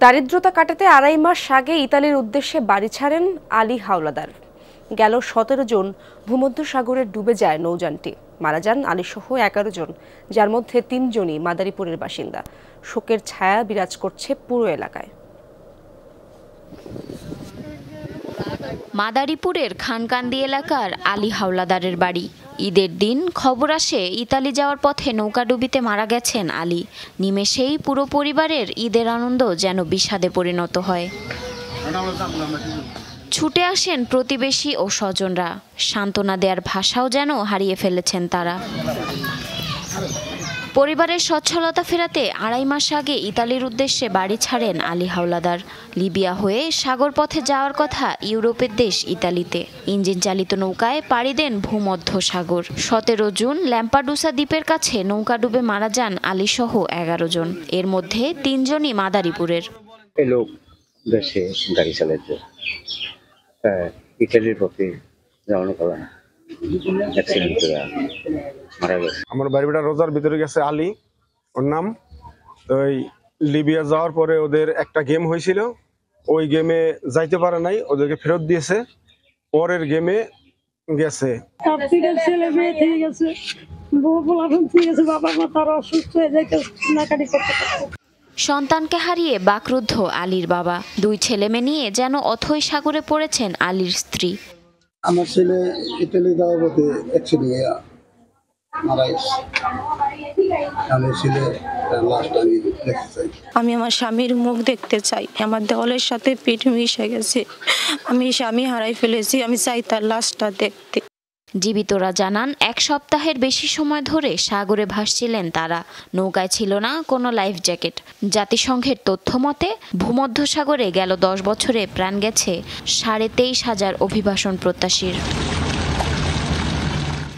দারিদ্রতা কাটাতে আড়াই মাস আগে ইতালির উদ্দেশ্যে বাড়ি ছাড়েন আলী হাওলাদার। গেল 17 জুন ভূমধ্যসাগরে ডুবে যায় নৌযানটি। মারা যান আলীসহ 11 জন, যার মধ্যে 3 জনই মাদারীপুরের বাসিন্দা। শোকের ছায়া বিরাজ করছে পুরো এলাকায়। মাদারীপুরের খানকান্দি এলাকার আলী হাওলাদারের বাড়ি। ঈদের দিন খবর আসে ইতালি যাওয়ার পথে নৌকাডুবিতে মারা গেছেন আলী। নিমেষেই পুরো পরিবারের ঈদের আনন্দ যেন বিষাদে পরিণত হয়। ছুটে আসেন প্রতিবেশী ও স্বজনরা। সান্ত্বনা দেওয়ার ভাষাও যেন হারিয়ে ফেলেছেন তারা। পরিবারের সচ্ছলতা ফেরাতে আড়াই মাস আগে ইতালির উদ্দেশ্যে বাড়ি ছাড়েন আলী হাওলাদার। লিবিয়া হয়ে সাগর পথে যাওয়ার কথা ইউরোপের দেশ ইতালিতে। ইঞ্জিন চালিত নৌকায় পাড়ি দেন ভূমধ্যসাগর। 17 জুন ল্যাম্পাডুসা দ্বীপের কাছে নৌকা ডুবে মারা যান আলীসহ 11 জন। এর মধ্যে 3 জনই মাদারীপুরের। এই লোক দেশে গাড়ি চালাইতে ইতালির পথে যাওয়ানো করা অ্যাক্সিডেন্ট করে মারা গেছে। আমার বাড়িটা রোজার ভিতরে গেছে আলী ওর নাম। তো লিবিয়া যাওয়ার পরে ওদের একটা গেম হয়েছিল, ওই গেমে যাইতে পারে নাই, ওদেরকে ফেরত দিয়েছে। পরের গেমে গেছে। সন্তানকে হারিয়ে বাকরুদ্ধ আলীর বাবা। 2 ছেলেমেয়ে নিয়ে যেন অথই সাগরে পড়েছেন আলীর স্ত্রী। আমার ছেলে ইতালি যাওয়ার পথে অ্যাক্সিডেন্ট হয়ে মারা গেছে। আমি আমার স্বামীর মুখ দেখতে চাই। আমার দেওয়ালের সাথে পিঠ মিশে গেছে। আমি স্বামী হারাই ফেলেছি, আমি চাই তার লাশটা দেখতে। জীবিতরা জানান 1 সপ্তাহের বেশি সময় ধরে সাগরে ভাসছিলেন তারা। নৌকায় ছিল না কোনো লাইফ জ্যাকেট। জাতিসংঘের তথ্য মতে ভূমধ্যসাগরে গেল 10 বছরে প্রাণ গেছে 23,500 অভিবাসন প্রত্যাশীর।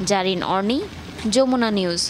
জারিন অর্নি, যমুনা নিউজ।